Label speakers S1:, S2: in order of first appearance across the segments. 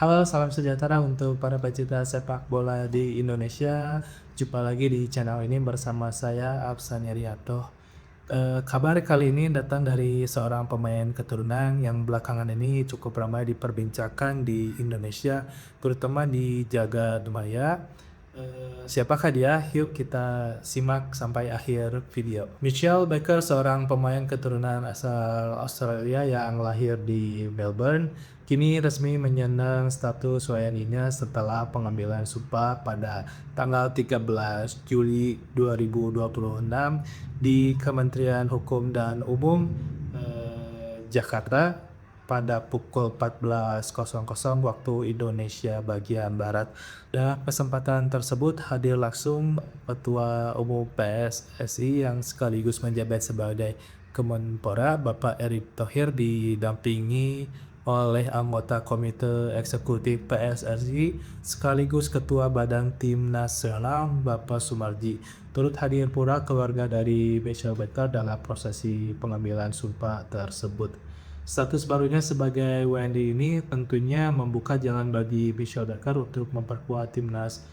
S1: Halo, salam sejahtera untuk para pecinta sepak bola di Indonesia. Jumpa lagi di channel ini bersama saya Apsan Yarianto. Kabar kali ini datang dari seorang pemain keturunan yang belakangan ini cukup ramai diperbincangkan di Indonesia, terutama di jagat maya. Siapakah dia? Yuk kita simak sampai akhir video. Michael Baker, seorang pemain keturunan asal Australia yang lahir di Melbourne, kini resmi menyandang status WNI-nya setelah pengambilan sumpah pada tanggal 13 Juli 2026 di Kementerian Hukum dan Umum Jakarta pada pukul 14.00 waktu Indonesia bagian Barat. Dalam kesempatan tersebut hadir langsung Ketua Umum PSSI yang sekaligus menjabat sebagai Kemenpora, Bapak Erick Thohir, didampingi oleh anggota Komite Eksekutif PSSI sekaligus Ketua Badan Tim Nasional Bapak Sumarji. Turut hadir pula keluarga dari Michael Baker dalam prosesi pengambilan sumpah tersebut. Status barunya sebagai WNI ini tentunya membuka jalan bagi Michael Baker untuk memperkuat timnas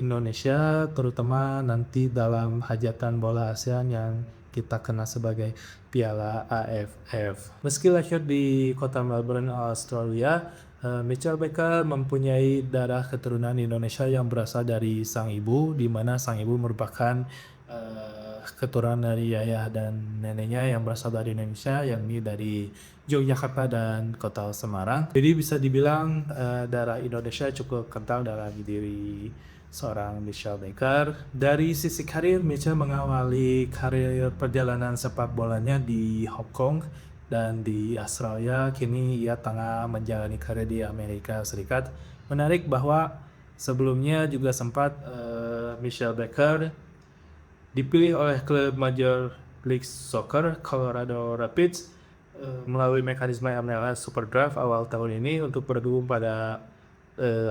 S1: Indonesia, terutama nanti dalam hajatan bola ASEAN yang kita kenal sebagai Piala AFF. Meski lahir di kota Melbourne, Australia, Michael Baker mempunyai darah keturunan Indonesia yang berasal dari sang ibu, di mana sang ibu merupakan keturunan dari ayah dan neneknya yang berasal dari Indonesia, yakni dari Yogyakarta dan kota Semarang. Jadi bisa dibilang darah Indonesia cukup kental dalam diri seorang Michael Baker. Dari sisi karir, Michael mengawali karir perjalanan sepak bolanya di Hong Kong dan di Australia. Kini ia tengah menjalani karir di Amerika Serikat. Menarik bahwa sebelumnya juga sempat Michael Baker dipilih oleh klub Major League Soccer Colorado Rapids melalui mekanisme MLS Super Draft awal tahun ini untuk bergabung pada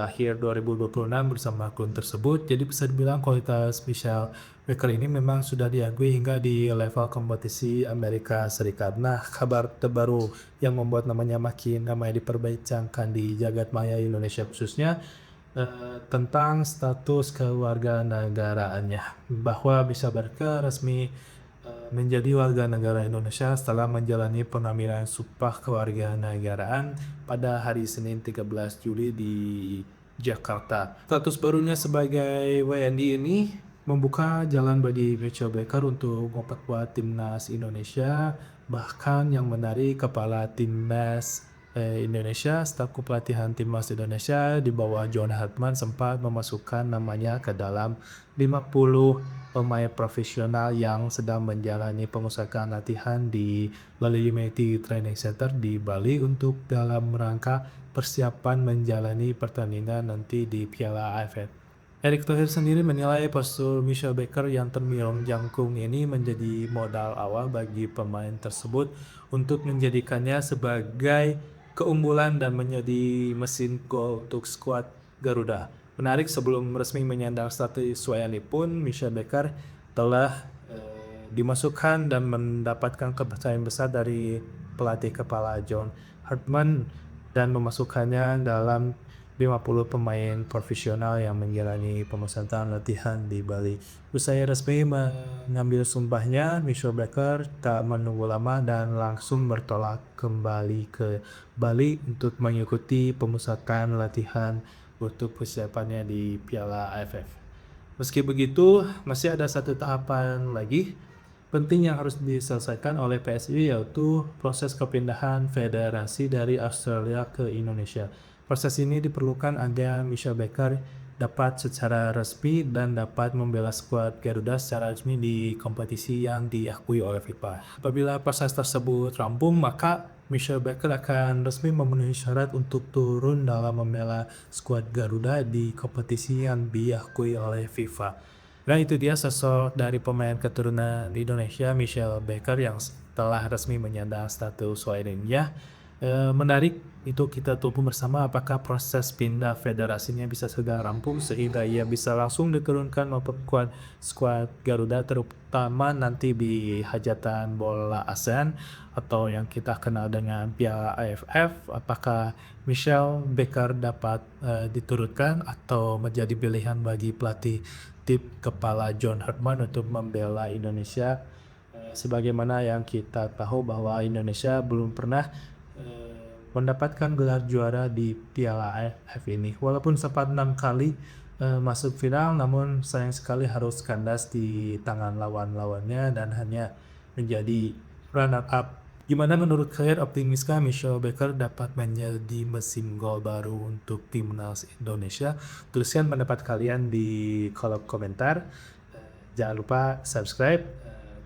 S1: akhir 2026 bersama klub tersebut. Jadi bisa dibilang kualitas Michael Baker ini memang sudah diakui hingga di level kompetisi Amerika Serikat. Nah, kabar terbaru yang membuat namanya makin ramai diperbincangkan di jagat maya Indonesia khususnya tentang status kewarganegaraannya, bahwa bisa resmi menjadi warga negara Indonesia setelah menjalani pengambilan sumpah kewarganegaraan pada hari Senin 13 Juli di Jakarta. Status barunya sebagai WNI ini membuka jalan bagi Michael Baker untuk memperkuat timnas Indonesia. Bahkan yang menarik, kepala timnas Indonesia, staf kepelatihan timnas Indonesia di bawah John Hartman sempat memasukkan namanya ke dalam 50 pemain profesional yang sedang menjalani pemusatan latihan di Bali United Training Center di Bali untuk dalam rangka persiapan menjalani pertandingan nanti di Piala AFF. Erick Thohir sendiri menilai postur Michael Baker yang terbilang jangkung ini menjadi modal awal bagi pemain tersebut untuk menjadikannya sebagai keunggulan dan menjadi mesin gol untuk skuad Garuda. Menarik, sebelum resmi menyandang status WNI pun, Michael Baker telah dimasukkan dan mendapatkan kepercayaan besar dari pelatih kepala John Hartman dan memasukkannya dalam 50 pemain profesional yang menjalani pemusatan latihan di Bali. Usai resmi mengambil sumpahnya, Michael Baker tak menunggu lama dan langsung bertolak kembali ke Bali untuk mengikuti pemusatan latihan untuk persiapannya di Piala AFF. Meski begitu, masih ada satu tahapan lagi penting yang harus diselesaikan oleh PSSI, yaitu proses kepindahan federasi dari Australia ke Indonesia. Proses ini diperlukan agar Michael Baker dapat secara resmi dan dapat membela skuad Garuda secara resmi di kompetisi yang diakui oleh FIFA. Apabila proses tersebut rampung, maka Michael Baker akan resmi memenuhi syarat untuk turun dalam membela skuad Garuda di kompetisi yang diakui oleh FIFA. Nah, itu dia sosok dari pemain keturunan Indonesia Michael Baker yang telah resmi menyandang status WNI-nya. Menarik itu kita tunggu bersama apakah proses pindah federasinya bisa segera rampung sehingga ia bisa langsung diturunkan memperkuat skuad Garuda terutama nanti di hajatan bola ASEAN atau yang kita kenal dengan Piala AFF. Apakah Michel Becker dapat, diturunkan atau menjadi pilihan bagi pelatih tim kepala John Herdman untuk membela Indonesia, sebagaimana yang kita tahu bahwa Indonesia belum pernah mendapatkan gelar juara di Piala AFF ini. Walaupun sempat 6 kali masuk final, namun sayang sekali harus kandas di tangan lawan-lawannya dan hanya menjadi runner up. Gimana menurut kalian, optimiskah Michel Becker dapat menjadi mesin gol baru untuk timnas Indonesia? Tuliskan pendapat kalian di kolom komentar. Jangan lupa subscribe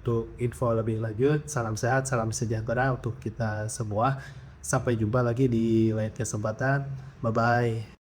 S1: untuk info lebih lanjut. Salam sehat, salam sejahtera untuk kita semua. Sampai jumpa lagi di lain kesempatan. Bye bye.